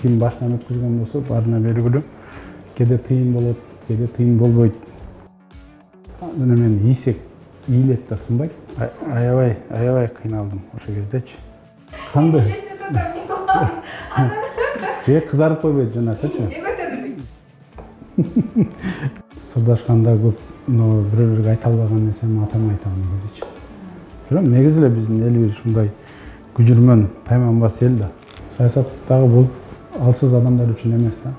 ким башынан өткізген болса барына белгілі. Кеде тыйын болады, кеде тыйын болбойт. Мына мен ийсек ийлет да сынбайт. Аябай кыйналдым ошо кездечи. Кандай? Кызарып койбойт жанакычы. Сырдашканда көп бирөөлөргө айта албаган нерсени атамай айтам негизичи. Негизи эле биздин элибиз ушундай күжүрмөн тайманбас эл да. Саясаттагы бул алсыз адамдар үчүн эмес да.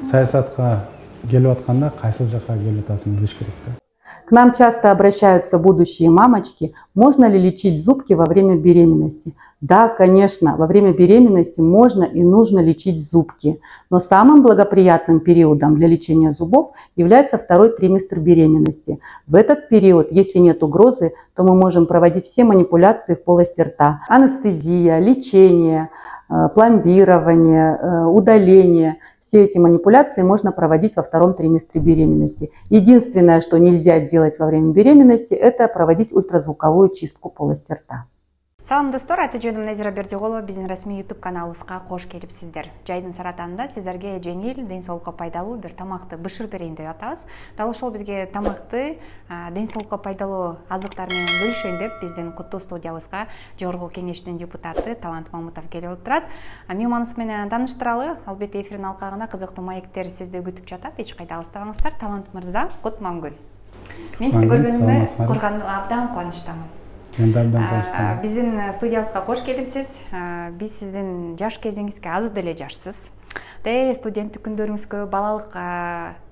Саясатка келип атканда кайсыл жакка келип атасын билиш керек да. К нам часто обращаются будущие мамочки. Можно ли лечить зубки во время беременности? Да, конечно, во время беременности можно и нужно лечить зубки. Но самым благоприятным периодом для лечения зубов является второй триместр беременности. В этот период, если нет угрозы, то мы можем проводить все манипуляции в полости рта. Анестезия, лечение, пломбирование, удаление. Все эти манипуляции можно проводить во втором триместре беременности. Единственное, что нельзя делать во время беременности, это проводить ультразвуковую чистку полости рта. Салам достор, аты-жөнүм Назира Бердиголова, биздин расмий YouTube каналыбызга кош келипсиздер. Жайдын саратанында сиздерге жеңил, ден соолукка пайдалуу бир тамакты бышыр берейин деп атабыз. Дал ошол бизге тамакты ден соолукка пайдалуу азыктар менен бөлүшөйүн деп биздин Куттуу студиябызга Жогорку Кеңештин депутаты Талант Мамутов келип отурат. Мейманыбыз менен тааныштыралы. Албетте эфирдин алкагында кызыктуу маектер сизди күтүп жатат. Эч кайда алыстабаңыздар. Талант мырза, кутман күн. Мен сизди көргөнүмө абдан кубанычтамын. Биздин студиябызга кош келипсиз. Биз сиздин жаш кезиңизге азыр деле жашсыз. Студенттик күндөрүңүзгө, балалык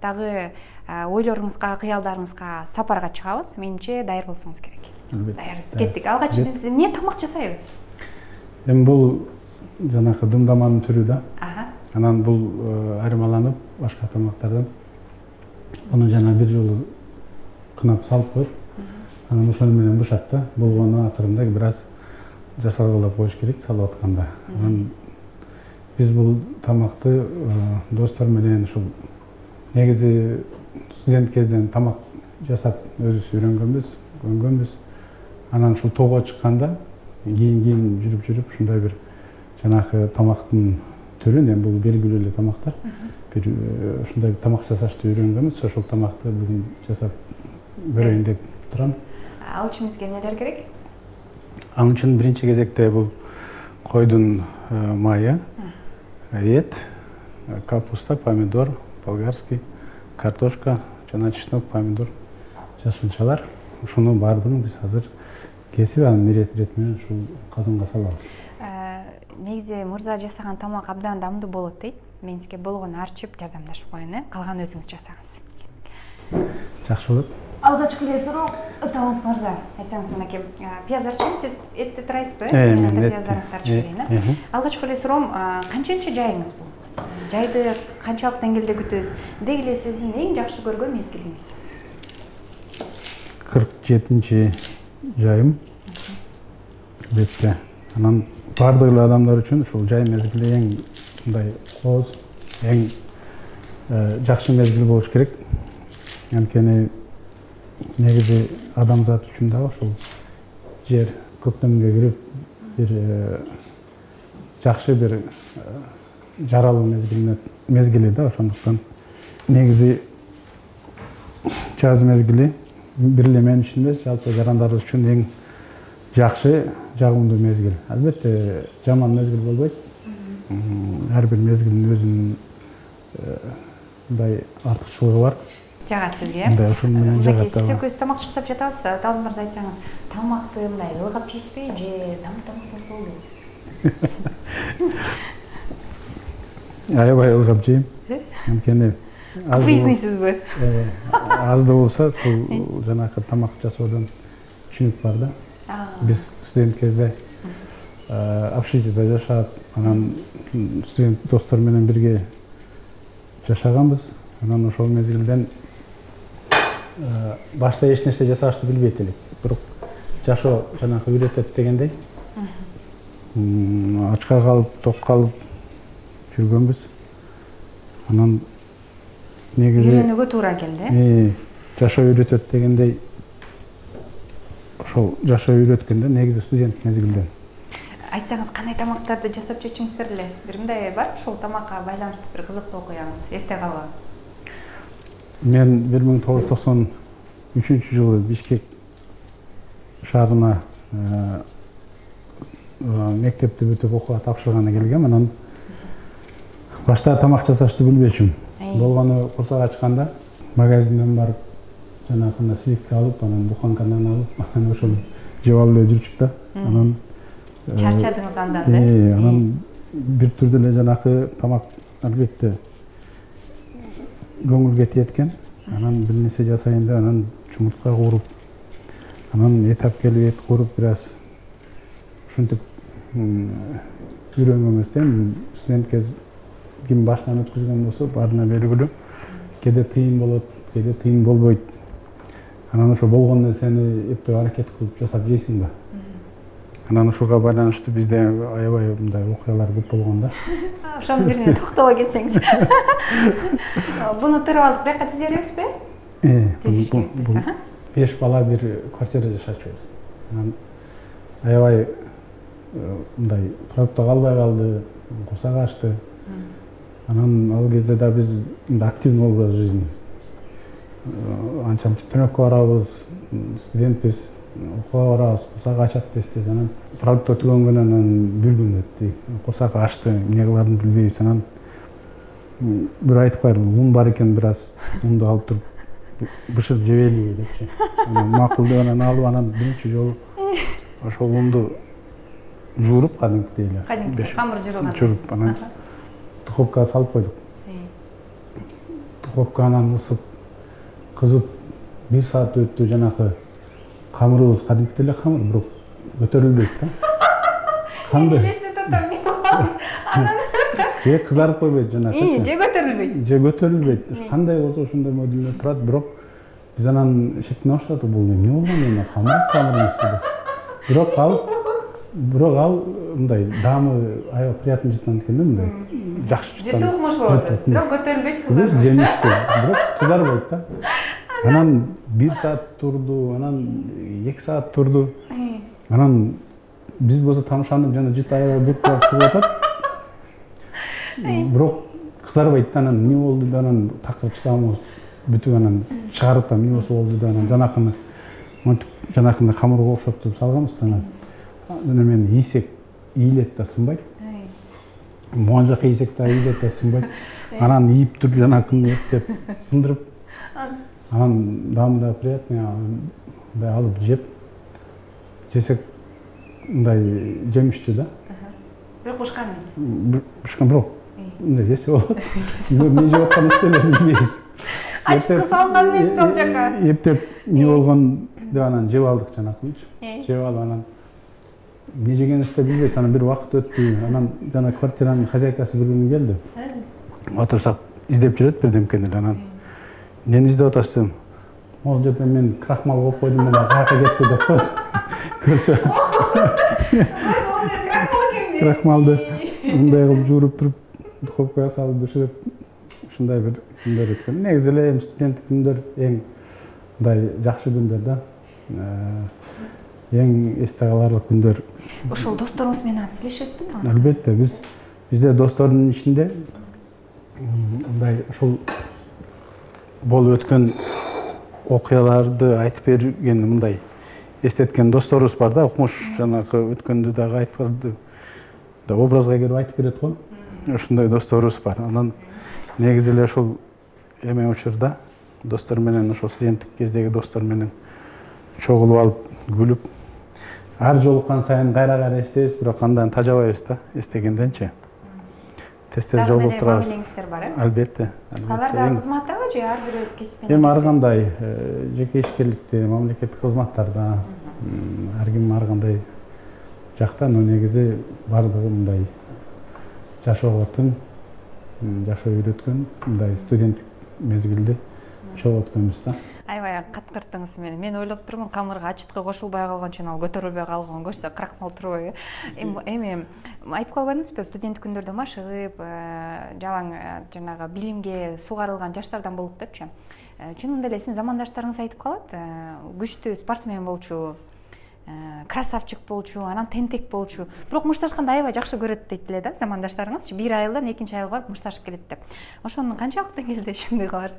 дагы ойлоруңузга, кыялдарыңызга сапарга чыгабыз. Менимче даяр болсоңуз керек. Даярбыз. Кеттик. Алгач биз эмне тамак жасайбыз? Эми бул жанакы дымдаманын түрү да. Анан бул айырмаланып башка тамактардан. Муну жана бир жолу кынап салып коюп, анан ошол менен бышат да. Болгону акырында бир аз жасалгылап коюш керек салып атканда. Анан биз бул тамакты достор менен ушул негизи студент кезден тамак жасап өзүбүз үйрөнгөнбүз. Анан ушул тоого чыкканда кийин жүрүп ушундай бир жанакы тамактын түрүн, эми бул белгилүү эле тамактар. Бир ушундай тамак жасашты үйрөнгөнбүз. Ошол тамакты бүгүн жасап көрөйүн деп турам. Ал үчүн бизге эмнелер керек? Ал үчүн биринчи кезекте бул койдун майы, эт, капуста, помидор, болгарский, картошка, жана чеснок, помидор, жашылчалар. Ушуну баардыгын биз азыр кесип, анан ирет менен ушул казанга салабыз. Негизи мырза жасаган тамак абдан дамдуу болот дейт. Мен сизге болгону арчып жардамдашып коеюн, калган өзүңүз жасаңыз. Жакшы болот. Алгачкы эле суроо, Талант мырза, айтсаңыз мынакей, пияз арчып, сиз этти турасызбы? Мен пияздарды арчып берейин. Алгачкы эле суроом, канчанчы жайыңыз бул? Жайды канчалык деңгээлде күтөсүз? Деги эле сиздин эң жакшы көргөн мезгилиңиз? 47-нчи жайым. Бетте. Анан бардык эле адамдар үчүн ушул жай мезгили эң мындай кооз, эң жакшы мезгил болуш керек. Анткени негизи адамзат үчүн да ушул жер көктөмгө кирип бир жакшы бир жаралуу мезгили да, ошондуктан негизи жаз мезгили бир эле мен үчүн эмес, жалпы жарандарыбыз үчүн эң жакшы, жагымдуу мезгил. Албетте жаман мезгил болбойт. Ар бир мезгилдин өзүнүн мындай артыкчылыгы бар. Жагат сизге. Мындай ошол менен жагат. Сиз көз тамак жасап жатасыз, Талант мырза айтсаңыз, тамакты мындай ылгап жейсизби же дамыл тамак болсо болду? Аябай ылгап жейм. Анткени капризнисизби? Аз да болсо ушул жанакы тамак жасоодон түшүнүк бар да. Биз студент кезде общежитиеде жашап, анан студент достор менен бирге жашаганбыз. Анан ошол мезгилден башта эч нерсе жасашты билбейт элек. Бирок жашоо жанакы үйрөтөт дегендей. Ачка калып, ток калып жүргөнбүз. Анан негизи үйрөнүүгө туура келди. Жашоо үйрөтөт дегендей. Ошол жашоо үйрөткөндө негизи студент мезгилден. айтсаңыз кандай тамактарды жасап жечиңиздер эле? Бир мындай бар, ушул тамакка байланыштуу бир кызыктуу окуяңыз эсте калган. Мен 1993-жылы Бишкек шаарына мектепти бүтүп окууга тапшырганы келгем. Анан башта тамак жасашты билбечүм. Болгону курсак ачканда магазинден барып жанакында сливка алып, анан буханкадан алып, анан ошол жеп алып жүрчүк да. Анан чарчадыңыз андан, анан бир түрдүү эле жанакы тамак албетте көңүлгө тиеткен. Анан бир нерсе жасайын деп, анан чумуртка кууруп, анан этап келип эт кууруп, бир аз ушинтип үйрөнгөн эместен. Студент кез ким башынан өткүзгөн болсо баарына белгилүү. Кээде тыйын болот, кээде тыйын болбойт. Анан ошо болгон нерсени эптеп аракет кылып жасап жейсиң да. Анан ушуга байланыштуу бизде аябай мындай окуялар көп болгон да. Ошонун бирине токтоло кетсеңиз. Буну тырып алдык, бияка тизе беребизби? Бул 5 бала бир квартирада жашачубуз. Анан аябай мындай туруктап калбай калды, курсак ачты. Анан ал кезде да биз мындай активный образ жизни. Анча-мынча тренировкага барабыз, студентпиз, окууга барабыз, курсак ачат десте. Анан продукт өтүгөнгөн анан бир күн өттү. Курсак ачты, эмне кыларын билбейбиз. Анан бир айтып кайрылды, ун бар экен, бир аз унду алып туруп бышырып жебелиби депчи. Анан макул деп анан алып, анан биринчи жолу ошол унду жууруп кадимкидей эле. Кадимки камыр жууруган. Жууруп, анан духовкага салып койдук. Духовка анан ысып, кызып, 1 саат өттү. Жанакы камырыбыз кадимкидей эле камыр, бирок көтөрүлбөйт да. Кандай? Же кызарып койбойт жанакы. Же көтөрүлбөйт. Же көтөрүлбөйт. Кандай болсо ошондой модельде турат, бирок биз анан шектене баштадык. Бул эмне болгон эми камыр бирок ал мындай даамы аябай приятный жыттан экен да, мындай жакшы жыттан. Жыты укмуш болот, бирок көтөрүлбөйт, кызарбайт. Жемиштүү, бирок кызарбайт да. Анан 1 саат турду, анан 2 саат турду. Анан биз болсо тамшанып жана жыт аябай буркурап чыгып атат. Бирок кызарбайт да. Анан эмне болду да, анан такыр чыдамыбыз бүтүп, анан чыгарып та эмне болсо болду да, анан жанакыны монтип жанакындай камырга окшоттуруп салганбыз да. Анан мен ийсек ийилет да сынбайт. Могон жака ийсек да ийилет да сынбайт. Анан ийип туруп жанакыны эптеп сындырып, анан даамы да приятный, мындай алып жесек мындай жемиштүү да. Бирок бышкан эмес. Бышкан, бирок мындай жесе болот. Эмне жеп атканыбызды эле билбейбиз. Ачкы салган эмес ал жака. Эптеп эмне болгон деп анан жеп алдык жанакынычы. Жеп алып анан эмне жегенибизди билбейбиз. Анан бир убакыт өттү. Анан жана квартиранын хозяйкасы бир күнү келди. Отурсак издеп жүрөт бирдемкени эле. Анан эмнени издеп атасыз десем, могул жерде мен крахмал коюп койдум, мына каяка кетти деп койду. Көрсө. Крахмалды мындай кылып жууруп туруп, духовкага салып бышырып, ушундай бир күндөр өткөн. Негизи эле эми студенттик күндөр эң мындай жакшы күндөр да. Эң эсте каларлык күндөр. Ошол досторуңуз менен сүйлөшөсүзбү? Албетте, бизде достордун ичинде мындай ушул болуп өткөн окуяларды айтып берген, мындай эстеткен досторубуз бар да. Укмуш жанакы өткөндү дагы айткырды. Образга келип айтып берет го. Ушундай досторубуз бар. Анан негизи эле ушул эме учурда достор менен, ошол студенттик кездеги достор менен чогулуп алып күлүп, ар жолуккан сайын кайра эстейбиз, бирок андан тажабайбыз да, эстегенденчи. Тез-тез жолугуп турабыз. Мамилеңиздер бар, э? Албетте. Алар да кызматтабы же ар бир өз кесипин? Эми ар кандай жеке ишкерликте, мамлекеттик кызматтарда, ар ким ар кандай жакта, но негизи бардыгы мындай жашоого тың, жашоо үйрөткөн, мындай студенттик мезгилде чогуу өткөнбүз да. Аябай каткырттыңыз мени. Мен ойлоп турмун, камырга ачыткы кошулбай калган үчүн ал көтөрүлбөй калган көрсө крахмал турбайбы. Эми айтып калбадыңызбы, студенттик күндөрдө машыгып, жалаң жанагы билимге сугарылган жаштардан болук депчи. Чынында эле сиздин замандаштарыңыз айтып калат, күчтүү спортсмен болчу, красавчик болчу, анан тентек болчу. Бирок мушташканды аябай жакшы көрөт дейт эле да замандаштарыңызчы. Бир айылдан экинчи айылга барып мушташып келет деп. Ошонун канчалык деңгээлде ишендиги бар?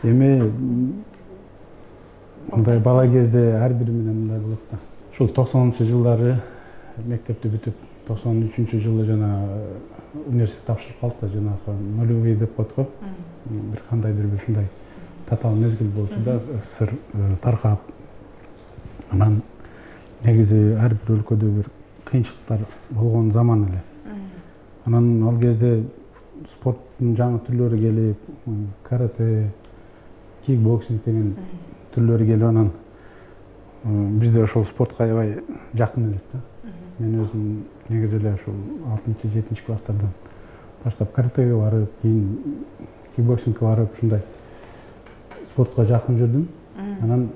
Эми мындай бала кезде ар бири менен мындай болот да. Ушул 90-жылдары мектепти бүтүп, 93-жылы жана университет тапшырып калдык да, жанагы нулевой деп коет го. Бир кандайдыр бир ушундай татаал мезгил болчу да, СССР таркап. Анан негизи ар бир өлкөдө бир кыйынчылыктар болгон заман эле. Анан ал кезде спорттун жаңы түрлөрү келип, карате, кикбоксинг деген түрлөрү келип, анан бизде ошол спортко аябай жакын элек да. Мен өзүм негизи эле ошол 6-7 класстардан баштап каратеге барып, кийин кикбоксингке барып, ушундай спортко жакын жүрдүм. Анан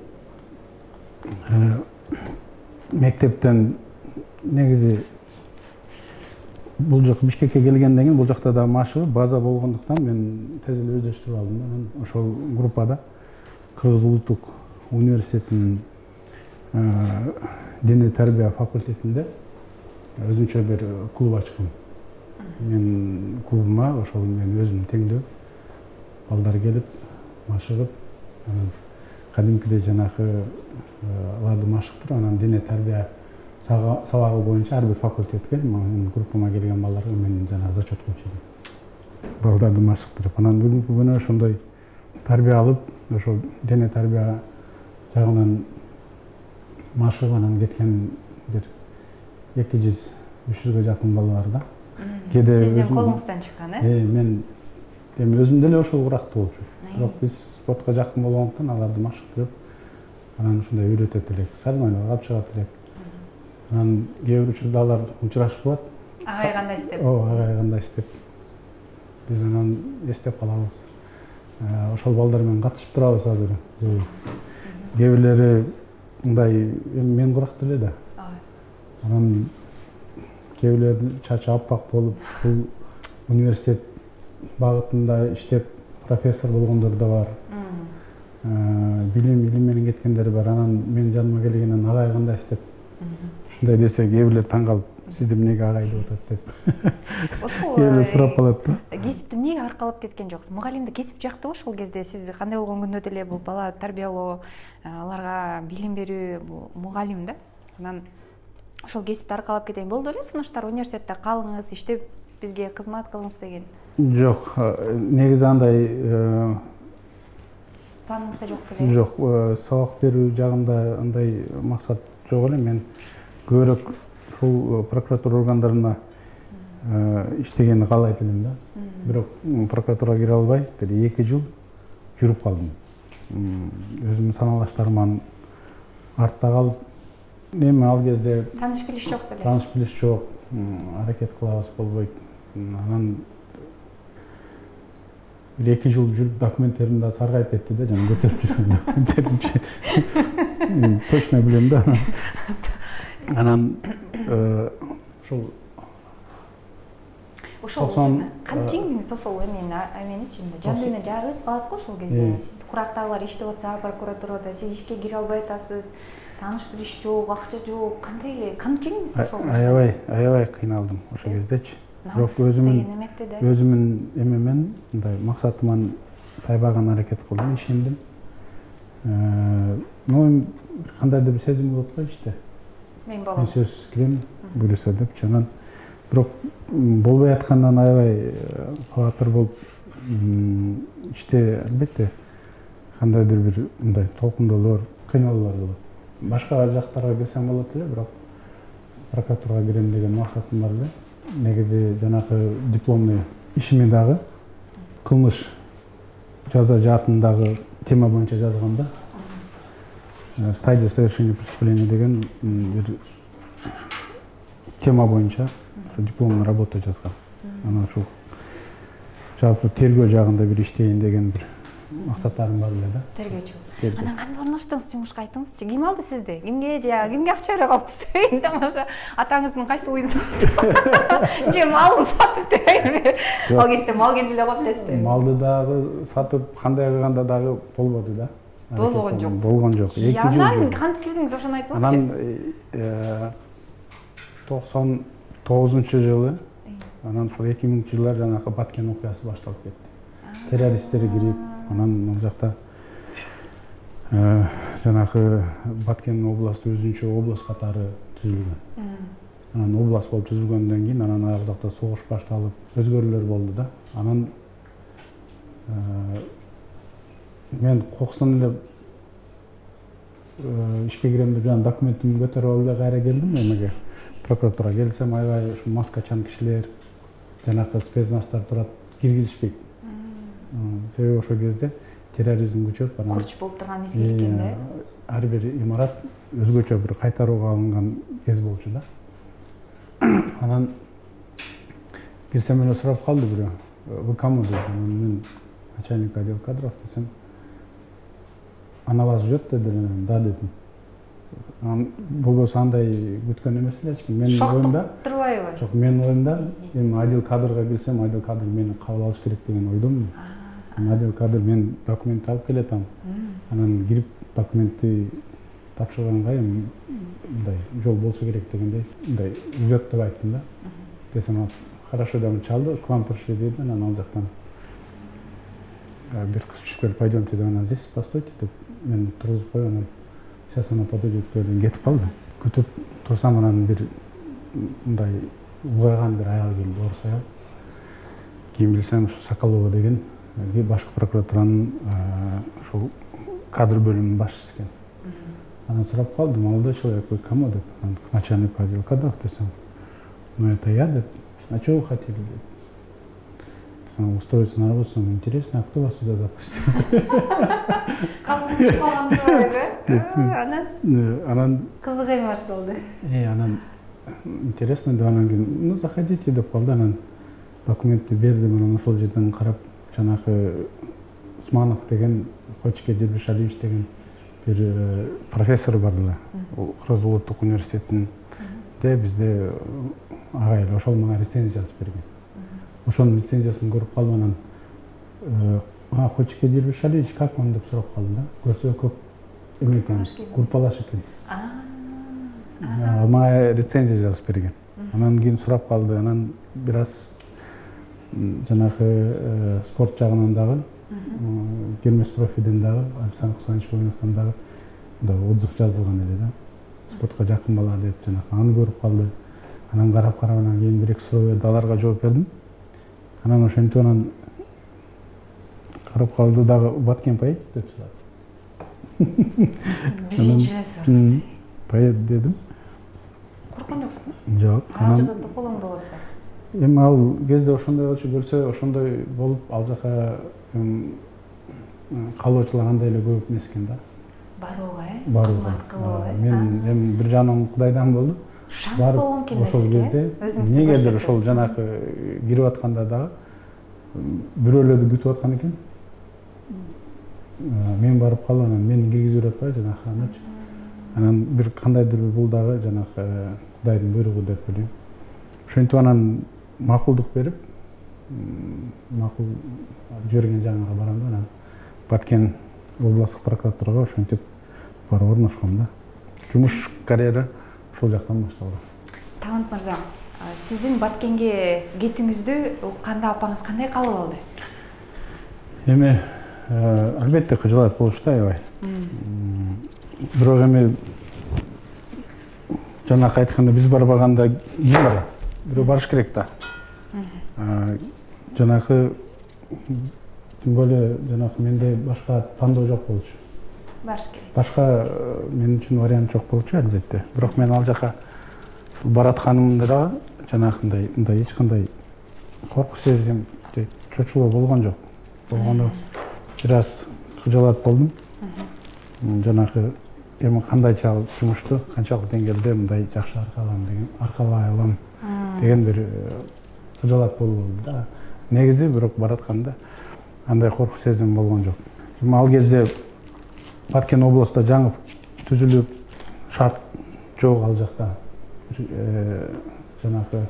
мектептен негизи бул жак Бишкекке келгенден кийин бул жакта да машыгып база болгондуктан мен тез эле өздөштүрүп алдым да. Анан ошол группада Кыргыз улуттук университетинин дене тарбия факультетинде өзүнчө бир клуб ачкам. Мен клубума ошол мен өзүм теңдөө балдар келип, машыгып, анан кадимкидей жанагы аларды машыктырып, анан дене тарбия сабагы боюнча ар бир факультетке группама келген балдарга мен жанагы зачет коюп жүрдүм. Балдарды машыктырып, анан бүгүнкү күнү ошондой тарбия алып, ошол дене тарбия жагынан машыгып, анан кеткен бир 200-300ге жакын бала бар да. Сиздин колуңуздан чыккан, Мен эми өзүм деле ошол урактуу болчу. Бирок биз спортко жакын болгондуктан аларды машыктырып, анан ушундай үйрөтөт элек, соревнованияларга алып чыгат элек. Анан кээ бир учурда алар учурашып калат. Агай кандай истеп? Агай кандай истеп. Биз анан эстеп калабыз. Ошол балдар менен катышып турабыз азыр. Кээ бирлери мындай мен курак деле да. Анан кээ бирлери чачы аппак болуп, бул университет багытында иштеп профессор болгондор да бар. Билим менен кеткендер бар. Анан мен жаныма келгенден агай кандай истеп ушундай десе, кээ бирлер таң калып, сизди эмнеге агай деп атат деп. Кээ бирлер сурап калат да. Кесипти эмнеге аркалап кеткен жоксуз? Мугалимди кесип жактыбы ошол кезде? Сиз кандай болгон күндө деле бул бала тарбиялоо, аларга билим берүү бул мугалим да. Анан ошол кесипти аркалап кетейин болду эле, сунуштар университетте калыңыз, иштеп бизге кызмат кылыңыз деген. Жок, негизи андай планыңызда жок деле. Жок, сабак берүү жагында андай максат жок эле. Мен көбүрөөк ушул прокуратура органдарына иштегенди каалайт элем да. Бирок прокуратурага кире албай, бир 2 жыл жүрүп калдым. Өзүмдүн саналаштарыман артта калып, эми ал кезде тааныш билиш жок беле. Тааныш билиш жок, аракет кылабыз болбойт. Анан бир 2 жыл жүрүп документтерим да саргайып кетти да, жана көтөрүп жүргөн документтеримчи. Точно билем да. Анан ошол кантип жеңдиңиз ошол эменичи жан дүйнө жарылып калат го ошол кезде. Сиз курактагылар иштеп атса прокуратурада, сиз ишке кире албай атасыз, тааныш билиш жок, акча жок, кандай эле кантип жеңдиңиз ошол? Аябай кыйналдым ошол кездечи. Бирок өзүмүн эмемен, мындай максатыман тайбаган аракет кылдым, ишендим. Кандайдыр бир сезим болот го иште. Мен болом. Мен сөзсүз кирем, буюрса депчи. Анан бирок болбой аткандан аябай кабатыр болуп, иште албетте кандайдыр бир мындай толкундоолор, кыйналуулар болот. Башка жактарга кирсем болот эле, бирок прокуратурага кирем деген максатым бар эле. Негизи жанагы дипломный ишиме дагы кылмыш жаза жаатындагы тема боюнча жазгам да. Стадия совершения преступления деген бир тема боюнча дипломный работа жазгам. Анан ушул жалпы тергөө жагында бир иштейин деген бир максаттарым бар эле да. Тергөөчү. Анан кандай орноштуңуз жумушка, айтыңызчы? Ким алды сизди? Кимге акча бере калыпсыз? Тамаша. Атаңыздын кайсы уюн сатты? Же малын сатып деп. Ал кезде мал келип эле коюп элесизби? Малды дагы сатып, кандай кылганда дагы болбоду да. болгон жок. Болгон жок. 2 жыл Анан жок. кантип кирдиңиз, ошону айтыңызчы. Анан 99-жылы, анан ошол 2000-жылдар жанагы Баткен окуясы башталып кетти. Террористтер кирип, анан ал жакта жанагы Баткен областы өзүнчө область катары түзүлгөн. Анан область болуп түзүлгөндөн кийин анан ал жакта согуш башталып, өзгөрүүлөр болду да. Анан мен кокустан эле ишке кирем деп жана документимди көтөрүп алып эле кайра келдим эмеге. Прокуратурага келсем, аябай ушу маскачан кишилер, жанагы спецназдар турат, киргизишпейт. Себеби ошол кезде терроризм күчөп, анан Курч болуп турган мезгил экен да. Ар бир имарат өзгөчө бир кайтарууга алынган кез болчу да. Анан кирсем эле сурап калды бирөө. Вы кому деп, мен начальник отдел кадров десем, она вас ждет деди, да дедим. Болбосо андай күткөн эмес эле эч ким. Менин оюмда турбайбы? жок, менин оюмда эми отдел кадрга кирсем, отдел кадр мени кабыл алыш керек деген ойдомун. Отдел кадр мен документ алып келетам. Анан кирип документти тапшырганга эми мындай жол болсо керек дегендей, мындай ждет деп айттым да. Десем, хорошо деп чалды, к вам пришли деди, анан ал жактан бир кыз түшүп келип, пойдемте деп, анан здесь постойте деп мен тургузуп коюп, анан сейчас она подойдет деп кетип калды. Күтүп турсам, анан бир мындай улгайган бир аял келди, орус аял. Кийин билсем, ушу Соколова деген башкы прокуратуранын ушул кадр бөлүмүнүн башчысы экен. Анан сурап калдым, молодой человек, вы кому деп, начальник отдела кадров десем, ну это я деп, а что вы хотели деп. Устроиться на работу, интересно, а кто вас сюда запустил? Калдыңыз калган Анан кызык эме башталды. Анан интересно деп, анан кийин, ну заходите деп калды, анан документти бердим, анан ошол жерден карап, жанагы Усманов деген, Хочке Дербишалиевич деген бир профессор бар эле. Кыргыз улуттук университетинде бизде ага эле ошол мага рецензия жазып берген. Ошонун лицензиясын көрүп калып, анан Хочке Дербишалиевич как он деп сурап калдым да. Көрсө көп эме экен, группалаш экен. Мага рецензия жазып берген. Анан кийин сурап калды, анан бир аз жанагы спорт жагынан дагы, Гермес профиден дагы, Александр Хусановичтан дагы отзыв жазылган эле да. Спортко жакын бала деп жанагы аны көрүп калды. Анан карап анан кийин бир эки суроо берди, аларга жооп бердим. Анан ошентип анан карап калды дагы, Баткен поедете деп сурады. Биринчи эле поедет дедим. Корккон жоксуңбу? Жок. Анан тополоң болот. Эми ал кезде ошондой болчу, көрсө ошондой болуп, ал жака калоочулар андай эле көп эмес экен да. Барууга, кызмат кылууга. Мен эми бир жагынан Кудайдан болду. Шанс болгон келет. Ошол кезде негедир ошол жанагы кирип атканда дагы бирөөлөрдү күтүп аткан экен. Мен барып калып, анан мени киргизип атпай жанагы охраначы. Анан бир кандайдыр бул дагы жанагы Кудайдын буйругу деп ойлойм. Ошентип анан макулдук берип, макул жиберген жагына барам да, анан Баткен областтык прокуратурага ошентип барып орношком да. Жумуш карьера ошол жактан башталды. Талант мырза, сиздин Баткенге кетүүңүздү укканда апаңыз кандай кабыл алды? Эми албетте кыжылат болушу да аябай. Бирок эми жанагы айтканда биз барбаганда ким барат? Бирөө барыш керек да. Жанагы тем более жанагы менде башка тандоо жок болчу. Барыш керек. Башка мен үчүн вариант жок болчу албетте. Бирок мен ал жака баратканымда дагы жанагындай мындай эч кандай коркуч сезим, чочулоо болгон жок. Болгону бир аз кыжалат болдум. Жанагы эми кандайча жумушту канчалык деңгээлде мындай жакшы аркалай алам деген бир кыжалат болду да. Негизи бирок баратканда андай коркуч сезим болгон жок. Эми ал кезде Баткен областта жаңы түзүлүп, шарт жок ал жакта. Жанагы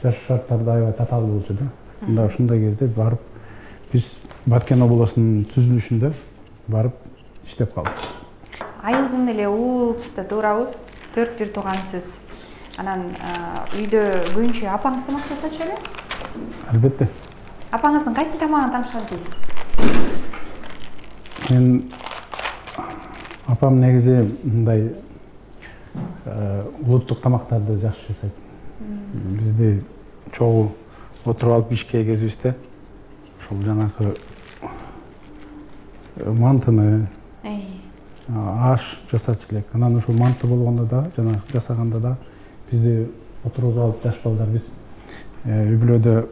жашоо шарттары аябай татаал болчу да. Мында ушундай кезде барып биз Баткен областынын түзүлүшүндө барып иштеп калдым. Айылдын эле уулу туста туурабы? 4 туугансыз. Анан үйдө көбүнчө апаңыз тамак жасачу беле? Албетте. Апаңыздын кайсы тамагын тамшылап жейсиз? Мен апам негизи мындай улуттук тамактарды жакшы жасайт. Бизди чогуу отуруп алып ишке кезибизде ушул жанагы мантыны, аш жасачу элек. Анан ушул манты болгондо да, жана жасаганда да бизди отургузуп алып жаш балдар биз үй бүлөдө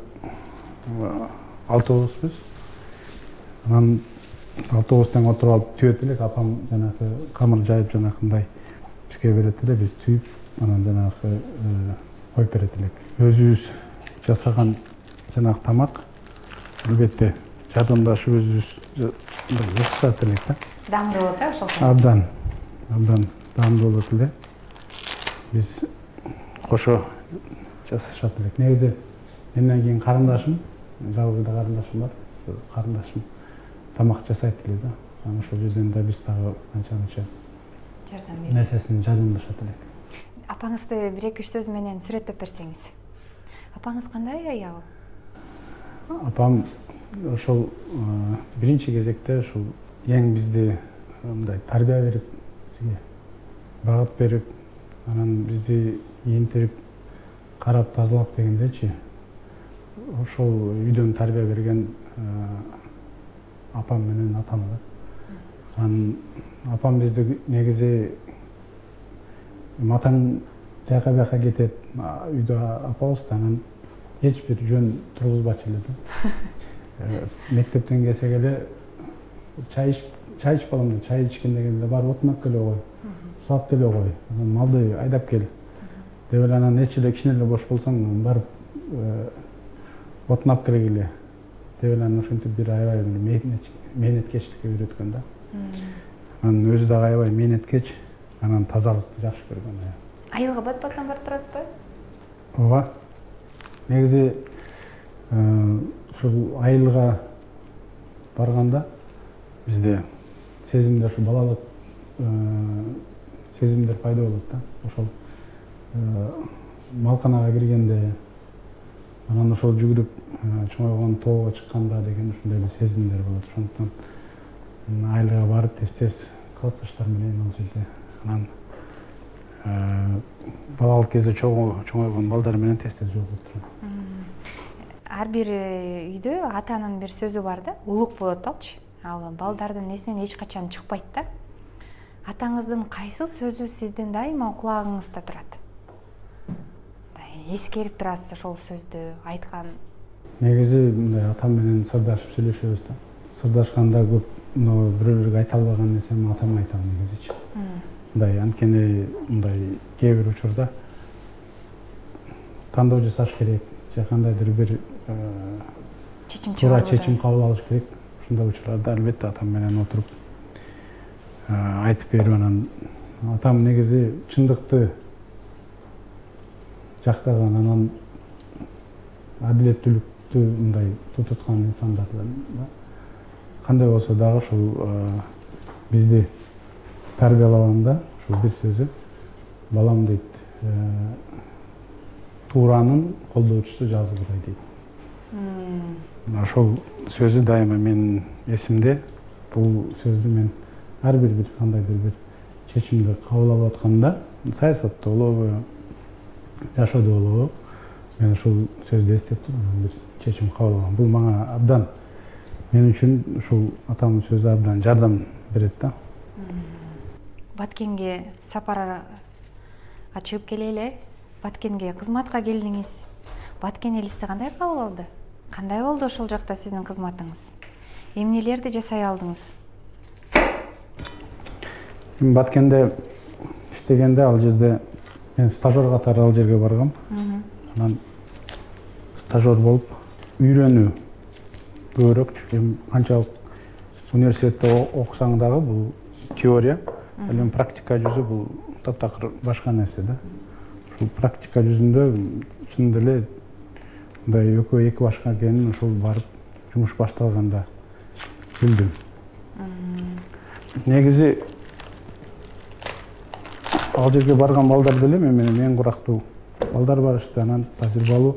6 Анан 6 тең отуруп алып түйөт элек, апам жанагы камыр жайып жанакындай бизге берет эле, биз түйүп, анан жанагы коюп берет элек. Өзүбүз жасаган жанагы тамак албетте жардамдашып өзүбүз жасашат элек да. Даамдуу болот, ошол. Абдан даамдуу болот эле. Биз кошо жасашат элек. Негизи менден кийин карындашым, жалгыз эле карындашым бар. Ошо карындашым тамак жасайт эле да. Анан ошол жерден да биз дагы канча жардам берет. нерсесин жардамдашат элек. Апаңызды 1-2 сөз менен сүрөттөп берсеңиз. Апаңыз кандай аял? Апам ошол биринчи кезекте ушул эң бизди мындай тарбия берип, бизге багыт берип, анан бизди кийинтирип, карап тазалап дегендечи. Ошол үйдөн тарбия берген апам менен атам да. Анан апам бизди негизи матаң тияка бияка кетет, үйдө апабыз да, анан эч бир жөн тургузбачу эле да. Мектептен келсек эле чай ич балам, чай ичкен дегенде барып отунап келе кой, суу алып келе кой, анан малды айдап кел деп эле, анан кичине эле бош болсоң барып отунап келгиле деп эле, анан ошентип бир аябай мээнеткечтикке үйрөткөн да. Анан өзү дагы аябай мээнеткеч, анан тазалыкты жакшы көргөн. Айылга бат-баттан барып турасызбы? Ооба. Негизи ушул айылга барганда бизде сезимдер, ушу балалык сезимдер пайда болот да. Ошол малканага киргенде, анан ошол жүгүрүп чоңойгон тоого чыкканда деген ушундай бир сезимдер болот. Ошондуктан айылга барып тез классташтар менен ал жерде, анан балалык кезде чоңойгон балдар менен тез жолугуп турам. Ар бир үйдө атанын бир сөзү бар да, улук болот алчы. Ал балдардын эсинен эч качан чыкпайт да. Атаңыздын кайсы сөзү сиздин дайыма кулагыңызда турат? Эскерип турасыз ошол сөздү айткан? Негизи мындай атам менен сырдашып сүйлөшөбүз да. Сырдашканда көп бирөөлөргө айта албаган нерсеми атама айтам негизичи. Мындай анткени мындай кээ бир учурда тандоо жасаш керек, же кандайдыр бир туура чечим кабыл алыш керек. Ушундай учурларда албетте атам менен отуруп айтып берип, анан атам негизи чындыкты жактаган, анан адилеттүүлүктү мындай тутуткан инсандардан да. Кандай болсо дагы ушул бизди тарбиялаганда ушул бир сөзү, балам дейт, тууранын колдоочусу жалгыз Кудай дейт. Ошол сөзү дайыма менин эсимде. Бул сөздү мен ар бир кандайдыр бир чечимди кабыл алып атканда, саясатта болобу, жашоодо болобу, мен ушул сөздү эстеп туруп бир чечим кабыл алгам. Бул мага абдан, мен үчүн ушул атамдын сөзү абдан жардам берет да. Баткенге сапарга чыгып келели. Баткенге кызматка келдиңиз. Баткен эл сизди кандай кабыл алды? Кандай болду ошол жакта сиздин кызматыңыз? Эмнелерди жасай алдыңыз? Баткенде иштегенде ал жерде мен стажер катары ал жерге баргам. Анан стажер болуп үйрөнүү көбүрөөкчү. Канчалык университетте окусаң дагы бул теория, ал практика жүзү бул таптакыр башка нерсе да. Ушул практика жүзүндө чын деле мындай экөө эки башка экенин ошол барып жумуш башталганда билдим. негизи ал жерге барган балдар деле менен эң курактуу балдар барышты. Анан тажрыйбалуу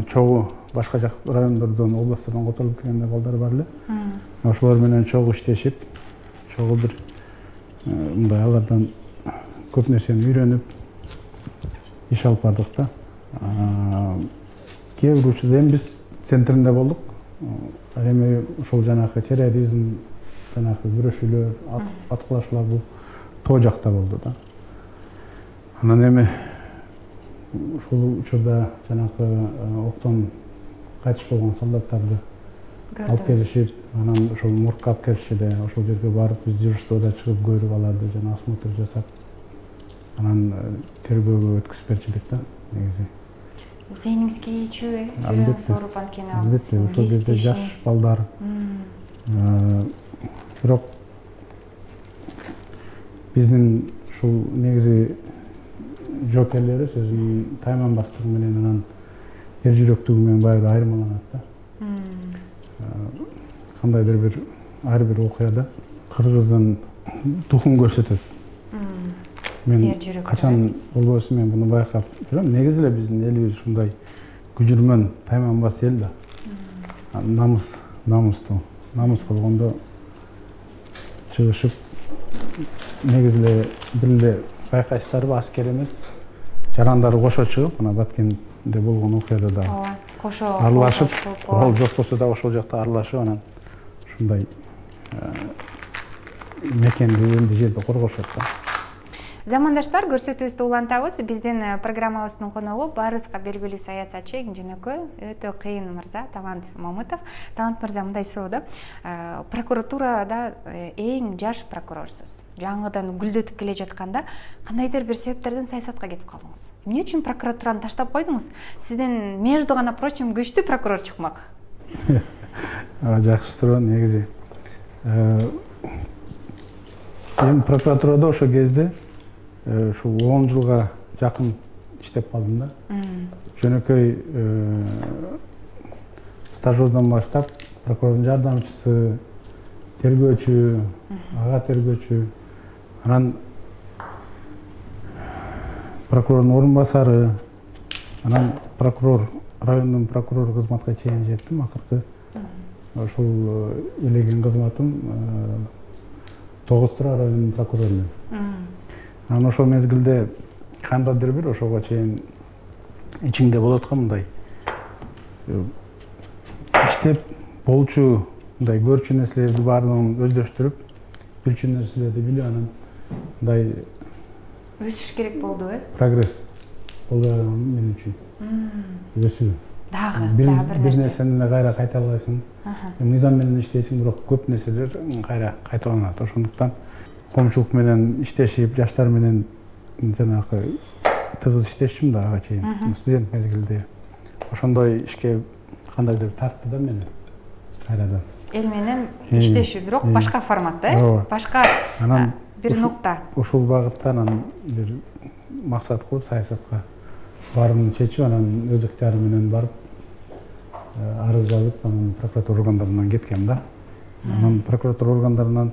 чогуу башка жак райондордон, областтардан которулуп келген балдар бар эле. Ошолор менен чогуу иштешип, чогуу бир мындай алардан көп нерсени үйрөнүп иш алып бардык да. Кээ бир учурда эми биз центринде болдук. Эми ошол жанагы терроризм, жанагы күрөшүүлөр, аткылашуулар бул тоо жакта болду да. Анан эми ушул учурда жанагы октон кайтыш болгон солдаттарды алып келишип, анан ошол моргка алып келишти. Ошол жерге барып, биз дежурствода чыгып көрүп аларды, жана осмотр жасап, анан тергөөгө өткүзүп берчүдүк да негизи. Зейниңиз кийичүбү? Жүрөгүңүз ооруп анткени ал. Албетте, ошол жерде жаш балдар. Бирок биздин ушул негизи жокерлери өзүнүн тайманбастыгы менен анан эр жүрөктүгү менен баягы айырмаланат да. Кандайдыр бир ар бир окуяда кыргыздын духун көрсөтөт. Мен качан болбосун мен буну байкап жүрөм. Негизи эле биздин элибиз ушундай күжүрмөн, тайманбас эл да. Намыстуу. Намыс болгондо чыгышып, негизи эле бир эле байкайсыздарбы, аскер эмес, жарандары кошо чыгып, мына Баткенде болгон окуяда да кошо аралашып, курал жок болсо да ошол жакта аралашып, анан ушундай мекенди, элди, жерди коргошот да. Замандаштар, көрсөтүүбүздү улантабыз. Биздин программабыздын коногу баарыбызга белгилүү саясатчы, жөнөкөй, өтө кыйын мырза Талант Мамытов. Талант мырза, мындай суроо: прокуратурада эң жаш прокурорсуз. Жаңыдан гүлдөтүп келе жатканда кандайдыр бир себептерден саясатка кетип калдыңыз. Эмне үчүн прокуратураны таштап койдуңуз? Сизден между гана прочим күчтүү прокурор чыкмак. Жакшы суроо негизи. Эми прокуратурада ошол кезде ушул 10 жылга жакын иштеп калдым да. Жөнөкөй стажердон баштап прокурордун жардамчысы, тергөөчү, ага тергөөчү, анан прокурордун орун басары, анан прокурор, райондун прокурору кызматка чейин жеттим. Акыркы ошол элеген кызматым 9 тура районун прокурору. Анан ошол мезгилде кандайдыр бир ошого чейин ичиңде болот го мындай иштеп болчу, мындай көрчү нерселерди баардыгын өздөштүрүп, билчү нерселерди билип, анан мындай өсүш керек болду, прогресс болду мен үчүн. Өсүү. Дагы бир нерсени кайра кайталайсың. Мыйзам менен иштейсиң, бирок көп нерселер кайра кайталанат. Ошондуктан коомчулук менен иштешип, жаштар менен жанагы тыгыз иштешим да ага чейин. Студент мезгилде ошондой ишке кандайдыр тартты да мени кайрадан. Эл менен иштешүү, бирок башка форматта, башка бир нукта. Ушул багытта анан бир максат кылып саясатка барымын чечип, анан өз ыктыярым менен барып арыз жазып, анан прокуратура органдарынан кеткем да. Анан прокуратура органдарынан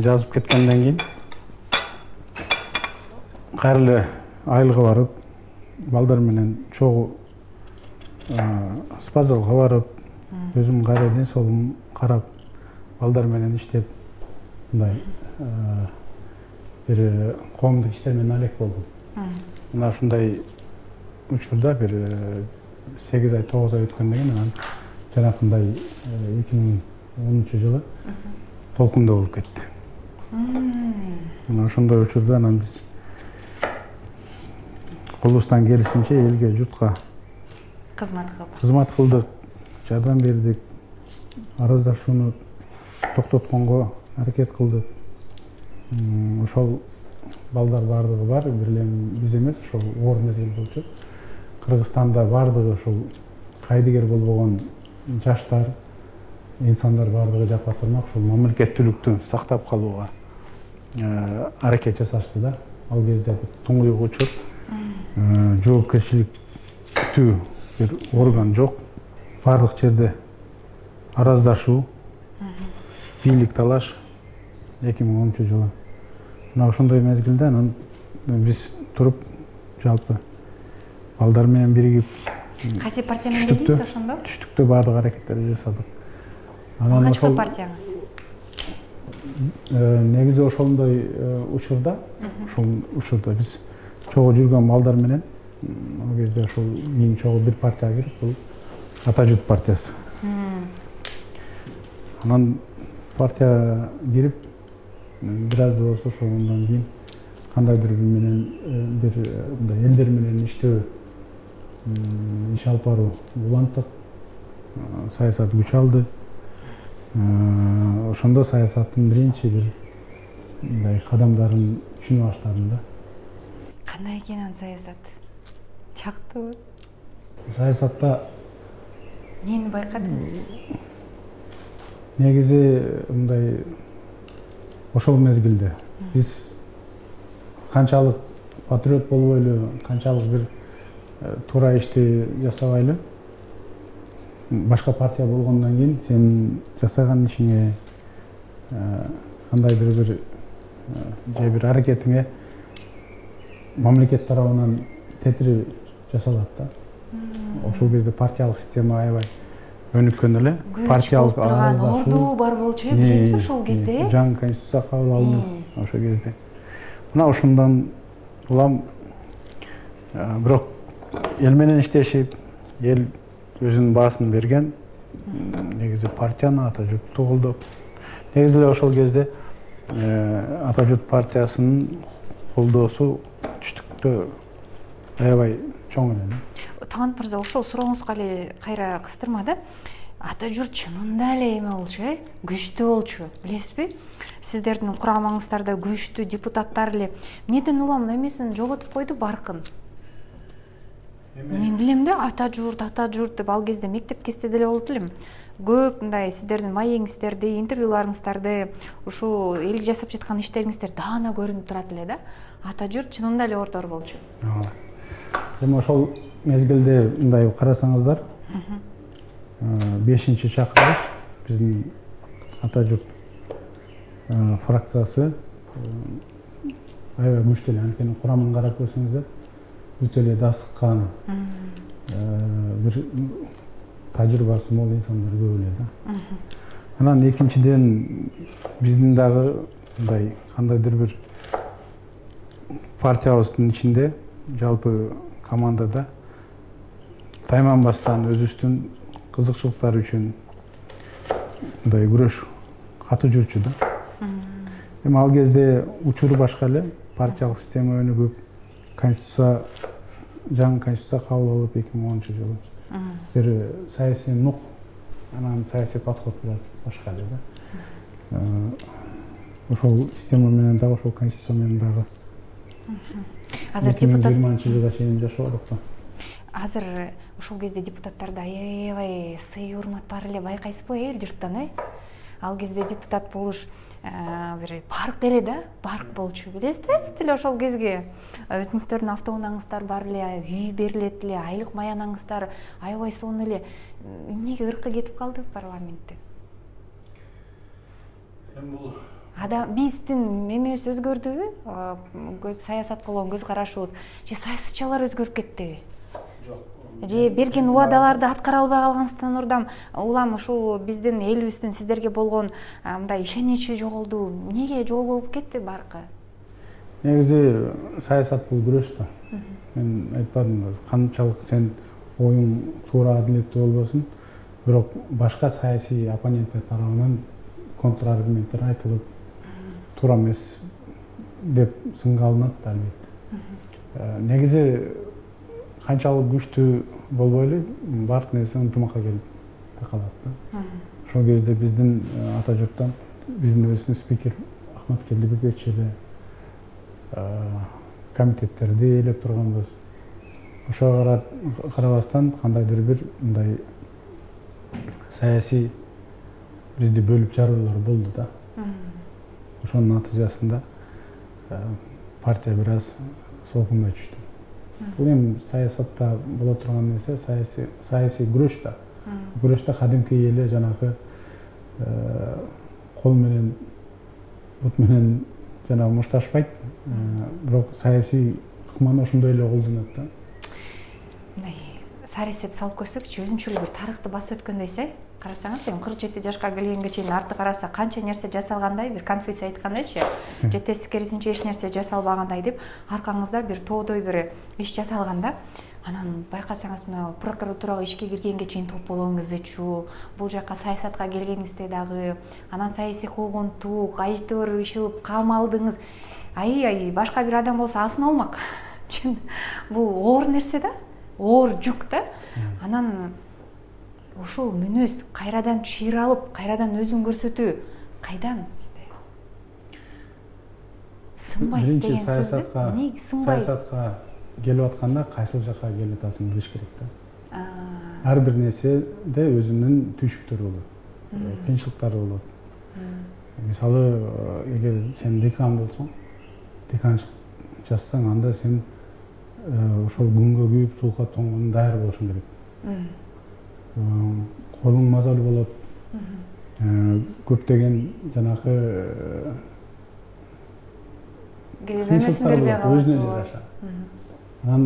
жазып кеткенден кийин кайра эле айылга барып, балдар менен чогуу спазалга барып, өзүм кайра ден соолугум карап, балдар менен иштеп, мындай бир коомдук иштер менен алек болдум. Мына ушундай учурда бир 8 ай, 9 ай өткөндөн кийин анан жанакындай 2010-жылы толкундоо болуп кетти. Мына ошондой учурда анан биз колубуздан келишинче элге, журтка кызмат кылдык, жардам бердик, арыздашууну токтотконго аракет кылдык. Ошол балдар бардыгы бар, бир эле биз эмес, ошол оор мезгил болчу. Кыргызстанда бардыгы ошол кайдыгер болбогон жаштар, инсандар бардыгы жапа турмак ушул мамлекеттүүлүктү сактап калууга аракет жасашты да. Ал кезде туңгуюк учур, жоопкерчиликтүү бир орган жок. Бардык жерде араздашуу, бийлик талаш, 2010-жылы. Мына ошондой мезгилде анан биз туруп жалпы балдар менен биригип кайсы партия менен элдиңиз ошондо? Түштүктө баардык аракеттерди жасадык. Качкы партияңыз? Негизи ошондой учурда биз чогуу жүргөн балдар менен ал кезде ошол кийин чогуу бир партияга кирип, бул Ата журт партиясы. Анан партияга кирип бир аз да болсо ошондон кийин кандайдыр бир мындай элдер менен иштөө, иш алып баруу уланттык. Саясат күч алды. Ошондо саясаттын биринчи бир мындай кадамдарын түшүнө баштадым да. Кандай экен анын саясаты? Чактыбы? Саясатта эмнени байкадыңыз? Негизи мындай ошол мезгилде биз канчалык патриот болбойлу, канчалык бир туура ишти жасабайлы, башка партия болгондон кийин сен жасаган ишиңе кандайдыр бир же бир аракетиңе мамлекет тарабынан тетири жасалат да. Ошол кезде партиялык система аябай өнүккөн эле. Партиялык орду бар болчу, билесизби ошол кезде? Жаңы конституция кабыл алынды ошол кезде. Мына ошондон улам бирок эл менен иштешип, эл өзүнүн баасын берген. Негизи партияны, Ата журтту колдоп. Негизи эле ошол кезде Ата журт партиясынын колдоосу түштүктө аябай чоң эле. Талант мырза, ошол сурооңузга эле кайра кыстырмады. Ата журт чынында эле эме болчу, күчтүү болчу, билесизби? Сиздердин курамыңыздарда күчтүү депутаттар эле. Эмнеден улам эмесин жоготуп койду, баркын? Мен билем да, ата журт деп ал кезде мектеп кестеде эле болот элем. Көп мындай сиздердин маегиңиздерди, интервьюларыңыздарды, ушул эл жасап жаткан иштериңиздер даана көрүнүп турат эле да. Ата журт чынында эле ордор болчу. Эми ошол мезгилде мындай карасаңыздар, 5-чи чакырылыш биздин Ата журт фракциясы аябай күчтүү эле. Анткени курамын карап көрсөңүздөр, бүт эле дасыккан, бир тажрыйбасы мол инсандар көп эле да. Анан экинчиден биздин дагы мындай кандайдыр бир партиябыздын ичинде, жалпы командада тайманбастан өзүбүздүн кызыкчылыктар үчүн мындай күрөш катуу жүрчү да. Эми ал кезде учуру башка эле, партиялык система өнүгүп, жаңы конституция кабыл алып 2010-жылы. Бир саясий нук, анан саясий подход бир башка эле да. Ошол система менен дагы, ошол конституция менен дагы азыр депутат 2020-жылга чейин жашадык да. Азыр ошол кезде депутаттарда аябай сый урмат бар эле, байкайсызбы эл журттан, Ал кезде депутат болуш бир парк эле да, парк болчу, билесиз эле ошол кезге. Өзүңүздөрдүн автоунааңыздар бар эле, үй берилет эле, айлык маянаңыздар аябай сонун эле. Эмнеге ыркы кетип калды парламенттен? Биздин эмебиз өзгөрдүбү? Саясатка болгон көз карашыбыз же саясатчылар өзгөрүп кеттиби? Же берген убадаларды аткара албай калгансыздан улам ушул биздин элибиздин сиздерге болгон мындай ишеничи жоголду? Эмнеге жоголуп кетти баркы? Негизи саясат бул күрөш да. Мен айтпадым, канчалык сен оюң туура, адилеттүү болбосун, бирок башка саясий оппоненттер тарабынан контраргументтер айтылып, туура эмес деп сынга алынат да албетте. Негизи канчалык күчтүү болбойлу, баардык нерсе ынтымакка келип такалат да. Ошол кезде биздин Ата журттан биздин өзүбүздүн спикер Ахматкелди Бекетич эле комитеттерди ээлеп турганбыз. Ошого карабастан кандайдыр бир мындай саясий бизди бөлүп жаруулар болду да. Ошонун натыйжасында партия бир аз солкундай түштү. Бул эми саясатта боло турган нерсе, саясий күрөш да. Күрөштө кадимки эле жанагы кол менен бут менен жанагы мушташпайт, бирок саясий ыкманы ошондой эле колдонот да. Мындай сар эсеп салып көрсөкчү, өзүнчөлүк бир тарыхты басып өткөндөйсүз, карасаңыз, эми 47 жашка келгенге чейин арты караса канча нерсе жасалгандай, бир Конфуций айткандайчы, жетесиз керисинче эч нерсе жасалбагандай деп, аркаңызда бир тоодой бир иш жасалганда, анан байкасаңыз мына прокуратурага ишке киргенге чейин тополооңуз ичүү, бул жакка саясатка келгениңизде дагы, анан саясий куугунтук, айтор иш кылып камалдыңыз. Ай, башка бир адам болсо асын алмак. Бул оор нерсе да, оор жүк да. Анан ушул мүнөз кайрадан чыйралып, кайрадан өзүн көрсөтүү кайдан сизде? Сынбайсыз деген сөздү. Эмнеге сынбайсыз? Саясатка келип атканда кайсыл жакка келип атасың билиш керек да. Ар бир нерседе өзүнүн түйшүктөрү болот, кыйынчылыктары болот. Мисалы, эгер сен декан болсоң, деканчылык жазсаң, анда сен ошол күнгө күйүп, суука тоңгону даяр болушуң керек. Колуң мазалуу болот. Көптөгөн жанакы өзүнө бербей калат. Өзүнө жараша. Анан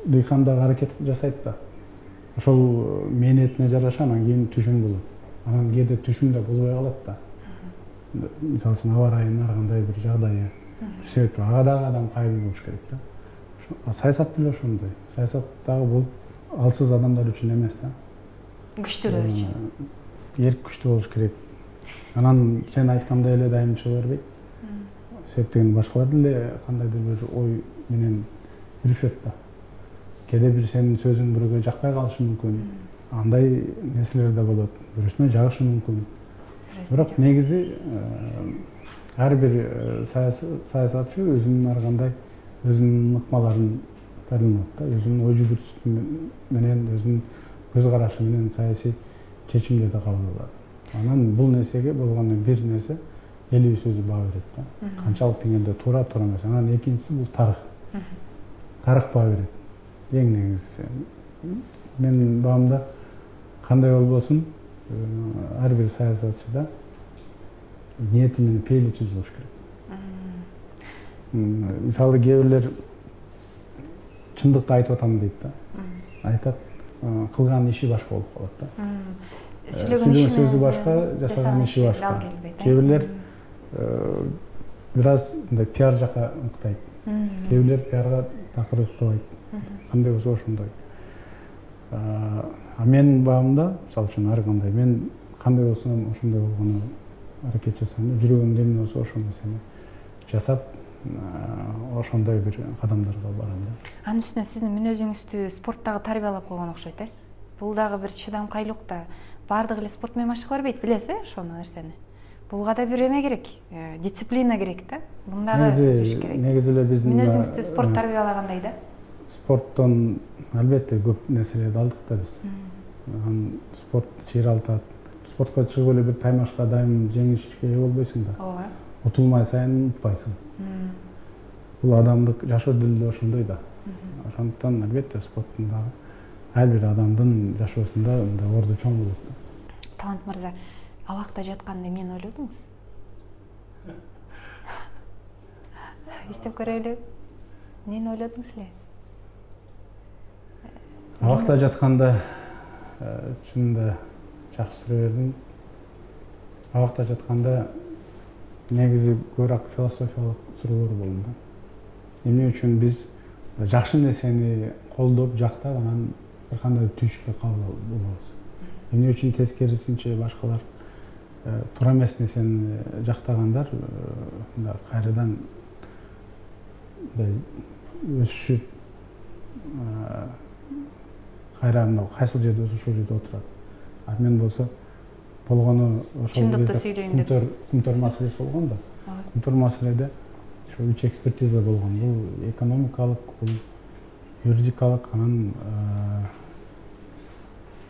декан дагы аракет жасайт да. Ошол мээнетине жараша анан кийин түшүм болот. Анан кээде түшүм да болбой калат да. Мисалы үчүн аба ырайынын ар кандай бир жагдайы, бир себеп ага дагы адам кайрылуу болуш керек да. Саясат деле ошондой. Саясат дагы бул алсыз адамдар үчүн эмес да. Күчтүүлөр үчүн. Эрк күчтүү болуш керек. Анан сен айткандай эле дайым чыга бербейт. Себеп деген башкалар деле кандайдыр бир ой менен жүрүшөт да. Кээде бир сенин сөзүң бирөөгө жакпай калышы мүмкүн. Андай нерселер да болот. Бирөөсүнө жагышы мүмкүн. Бирок негизи ар бир саясатчы өзүнүн ар кандай өзүнүн ыкмаларын пайдаланат да. Өзүнүн ой жүгүртүсү менен, өзүнүн көз карашы менен саясий чечимдерди кабыл алат. Анан бул нерсеге болгону бир нерсе элибиз өзү баа берет да. Канчалык дегенде туура эмес. Анан экинчиси бул тарых. Тарых баа берет. Эң негизгиси. Менин баамда кандай болбосун, ар бир саясатчыда ниети менен пейили түз болуш керек. Мисалы кээ бирлер чындыкты айтып атам дейт да. Айтат, кылган иши башка болуп калат да. Сүйлөгөн сөзү башка, жасаган иши башка. Кээ бирлер бир аз мындай пиар жака ыктайт. Кээ бирлер пиарга такыр ыктабайт. Кандай болсо ошондой. Менин баамда, мисалы үчүн ар кандай мен кандай болсом ошондой болгону аракет жасайм. Жүрөгүмдө эмне болсо ошол нерсени жасап, ошондой бир кадамдарга барам да. Анын үстүнө сиздин мүнөзүңүздү спорттагы тарбиялап койгон окшойт, Бул дагы бир чыдамкайлык да. Баардык эле спорт менен машык бербейт, билесиз, ошону нерсени. Булга да бир эме керек, дисциплина керек да. Мундагы жүрүш керек. Негизи эле биздин мүнөзүңүздү спорт тарбиялагандай да. Спорттон албетте көп нерселерди алдык да биз. Спорт чыйралтат. Спортко чыгып эле бир таймашка дайым жеңишке ээ болбойсуң да. Ооба. Утулмай сайын унутпайсың. Бул адамдык жашоо тили да ошондой да. Ошондуктан албетте спорттун дагы ар бир адамдын жашоосунда мындай орду чоң болот да. Талант мырза, абакта жатканда эмнени ойлодуңуз? Эстеп көрөлү. Эмнени ойлодуңуз эле? Абакта жатканда чынында жакшы суроо бердиң. Абакта жатканда негизи көбүрөөк философиялык суроолор болду да. Эмне үчүн биз жакшы нерсени колдоп, жактап, анан бир кандай түйшүккө кабыл болобуз. Эмне үчүн тескерисинче башкалар туура эмес нерсени жактагандар кайрадан өсүшүп, кайра кайсыл жерде өсүп ошол жерде отурат. Мен болсо болгону ошол кумтөр маселеси болгон да. Кумтөр маселеде ошо 3 экспертиза болгон. Бул экономикалык, бул юридикалык, анан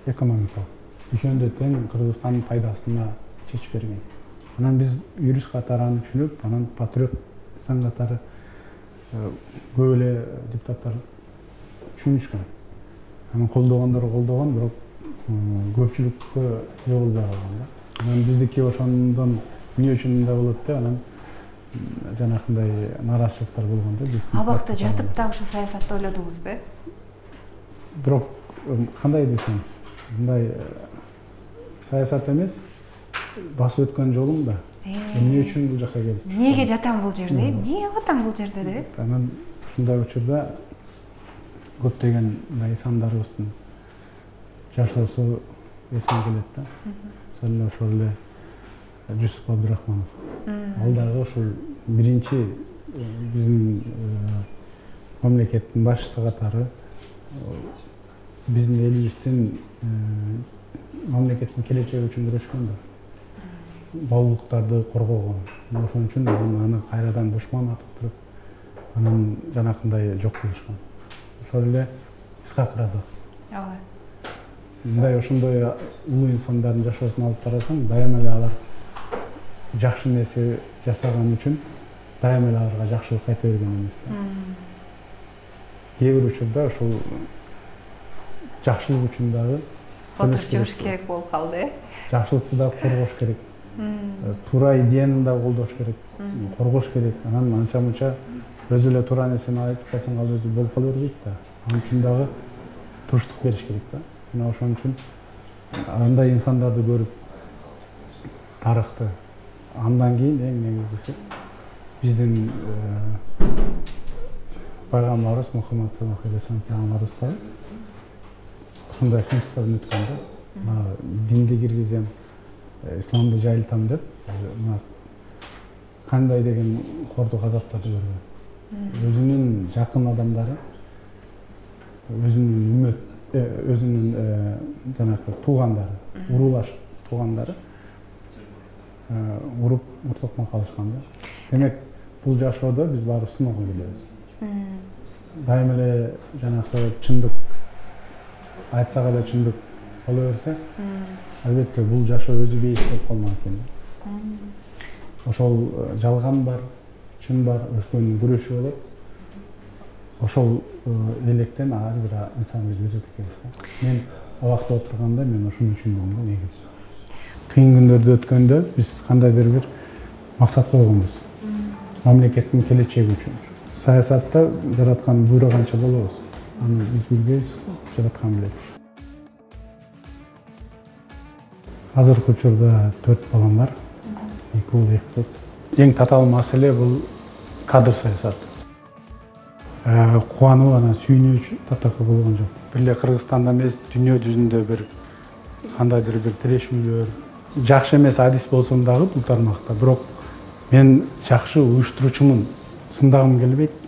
экономикалык. Үшөндө тең Кыргызстандын пайдасына чечип берген. Анан биз юрист катары аны түшүнүп, анан патриот сан катары көп эле депутаттар түшүнүшкөн. Анан колдогондор колдогон, бирок көпчүлүккө ээ болбой калган да. Анан биздики ошондон эмне үчүн мындай болот деп анан жанакындай нааразычылыктар болгондо биз абакта жатып да ушул саясатты ойлодуңузбу? Бирок кандай десем, мындай саясат эмес, басып өткөн жолум да. Эмне үчүн бул жака келип? Эмнеге жатам бул жерде? Эмне кылып атам бул жерде деп? Анан ушундай учурда көптөгөн мына исандарыбыздын жашоосу эсиме келет да. Мисалы ошол эле Жусуп Абдурахманов. Ал дагы ушул биринчи биздин мамлекеттин башчысы катары биздин элибиздин мамлекеттин келечеги үчүн күрөшкөн да. Баулуктарды коргогон. Ошон үчүн аны кайрадан душман атып туруп, анан жанакындай жок кылышкан. Ошол эле Исхак Раза. Мындай ошондой улуу инсандардын жашоосун алып карасаң, дайыма эле алар жакшы нерсе жасаган үчүн дайыма эле аларга жакшылык кайта берген эмес да. Кээ бир учурда ошол жакшылык үчүн дагы отуруп жибиш керек болуп калды, э? Жакшылыкты да коргош керек. Туура идеяны да колдош керек, коргош керек. Анан анча-мунча өзү эле туура нерсени айтып калсаң, ал өзү болуп кала бербейт да. Ал үчүн дагы туруштук бериш керек да. Мына ошон үчүн андай инсандарды көрүп тарыхты, андан кийин эң негизгиси биздин пайгамбарыбыз Мухаммад саллаллаху алейхи вассалам пайгамбарыбыз дагы ушундай кыйынчылыктардан өткөн да. Динди киргизем, исламды жайылтам деп, кандай деген кордук азаптарды көргөн. Өзүнүн жакын адамдары, өзүнүн жанакы туугандары, уруулаш туугандары уруп муртукман калышкан да. Демек, бул жашоодо биз баары сыноого келебиз. Дайыма эле жанакы чындык айтсак эле чындык боло берсе, албетте бул жашоо өзү бейиштеп калмак экен. Ошол жалган бар, чын бар, ошонун күрөшү болот. Ошол электен ар бир инсан өзү өтүп келет. Мен абакта отурганда мен ошону түшүндүм да негизи. Кыйын күндөрдү өткөндө биз кандайдыр бир максат койгонбуз. Мамлекеттин келечеги үчүн. Саясатта жараткан буйруганча болобуз. Аны биз билбейбиз, жараткан билет. Азыркы учурда 4 балам бар. 2 уул, 2 кыз. Эң татаал маселе бул кадр саясаты. Кубануу анан сүйүнүч татакы болгон жок. Бир эле Кыргызстанда эмес, дүйнө жүзүндө бир кандайдыр бир тирешүүлөр, жакшы эмес адис болсом дагы бул тармакта, бирок мен жакшы уюштуруучумун, сындагым келбейт.